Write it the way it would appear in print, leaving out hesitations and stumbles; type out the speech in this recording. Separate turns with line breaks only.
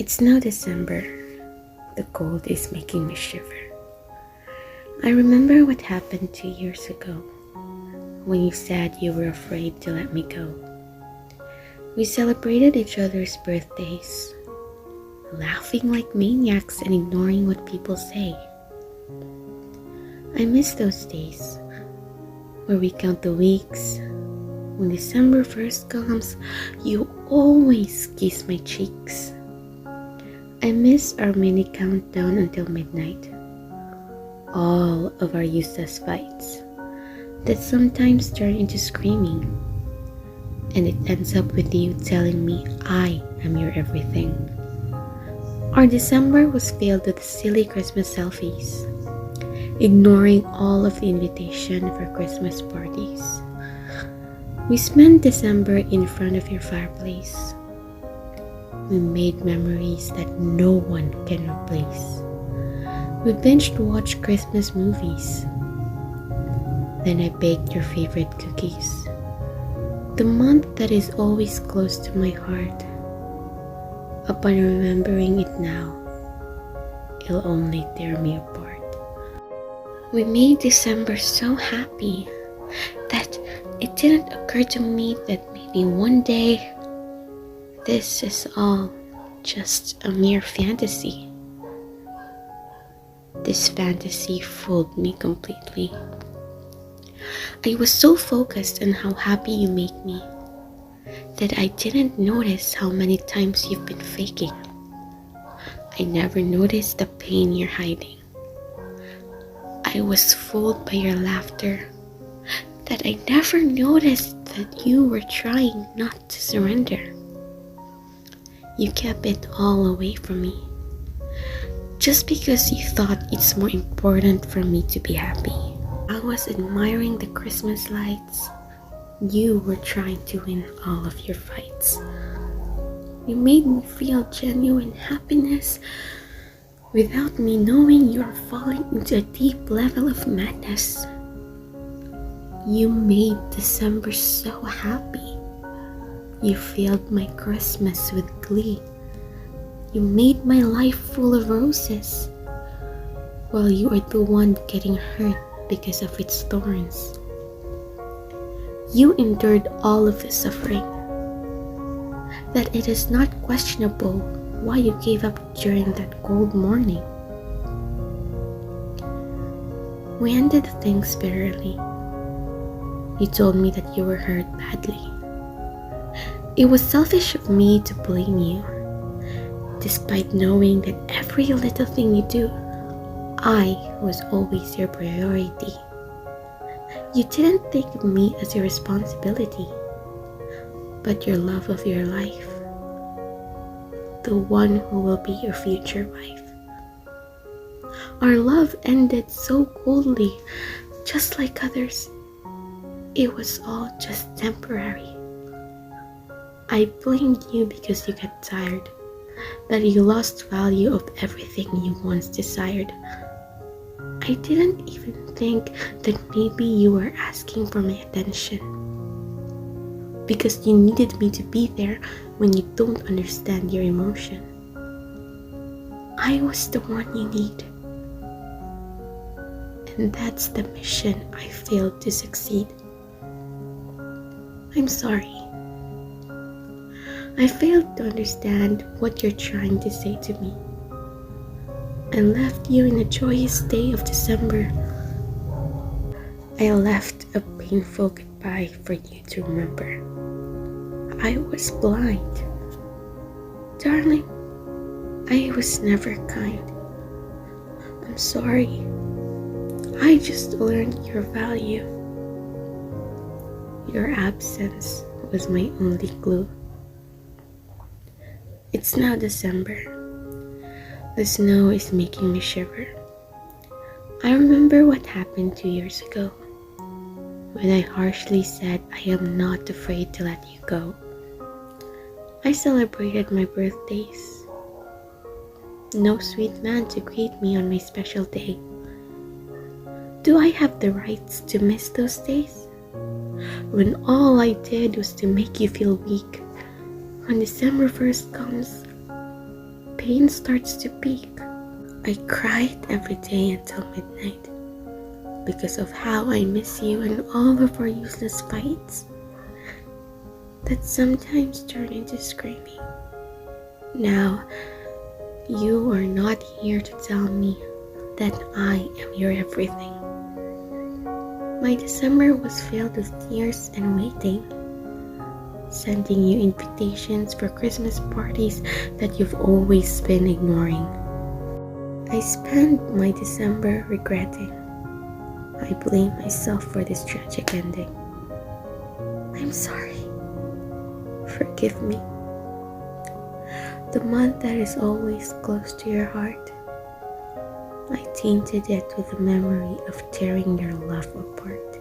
It's now December. The cold is making me shiver. I remember what happened 2 years ago when you said you were afraid to let me go. We celebrated each other's birthdays, laughing like maniacs and ignoring what people say. I miss those days where we count the weeks. When December 1st comes, you always kiss my cheeks. I miss our mini countdown until midnight. All of our useless fights that sometimes turn into screaming. And it ends up with you telling me I am your everything. Our December was filled with silly Christmas selfies, ignoring all of the invitation for Christmas parties. We spent December in front of your fireplace. We made memories that no one can replace. We binge-watched Christmas movies. Then I baked your favorite cookies. The month that is always close to my heart. Upon remembering it now, it'll only tear me apart. We made December so happy that it didn't occur to me that maybe one day this is all just a mere fantasy. This fantasy fooled me completely. I was so focused on how happy you make me that I didn't notice how many times you've been faking. I never noticed the pain you're hiding. I was fooled by your laughter that I never noticed that you were trying not to surrender. You kept it all away from me just because you thought it's more important for me to be happy. I was admiring the Christmas lights. You were trying to win all of your fights. You made me feel genuine happiness without me knowing you're falling into a deep level of madness. You made December so happy. You filled my Christmas with glee. You made my life full of roses, while you are the one getting hurt because of its thorns. You endured all of the suffering, that it is not questionable why you gave up during that cold morning. We ended things bitterly. You told me that you were hurt badly. It was selfish of me to blame you, despite knowing that every little thing you do, I was always your priority. You didn't think of me as your responsibility, but your love of your life, the one who will be your future wife. Our love ended so coldly, just like others. It was all just temporary. I blamed you because you got tired, that you lost value of everything you once desired. I didn't even think that maybe you were asking for my attention because you needed me to be there when you don't understand your emotion. I was the one you need, and that's the mission I failed to succeed. I'm sorry. I failed to understand what you're trying to say to me, and left you in a joyous day of December. I left a painful goodbye for you to remember. I was blind. Darling, I was never kind. I'm sorry. I just learned your value. Your absence was my only clue. It's now December. The snow is making me shiver. I remember what happened 2 years ago, when I harshly said I am not afraid to let you go. I celebrated my birthdays. No sweet man to greet me on my special day. Do I have the rights to miss those days? When all I did was to make you feel weak. When December 1st comes, pain starts to peak. I cried every day until midnight because of how I miss you and all of our useless fights that sometimes turn into screaming. Now, you are not here to tell me that I am your everything. My December was filled with tears and waiting, sending you invitations for Christmas parties that you've always been ignoring. I spent my December regretting. I blame myself for this tragic ending. I'm sorry. Forgive me. The month that is always close to your heart, I tainted it with the memory of tearing your love apart.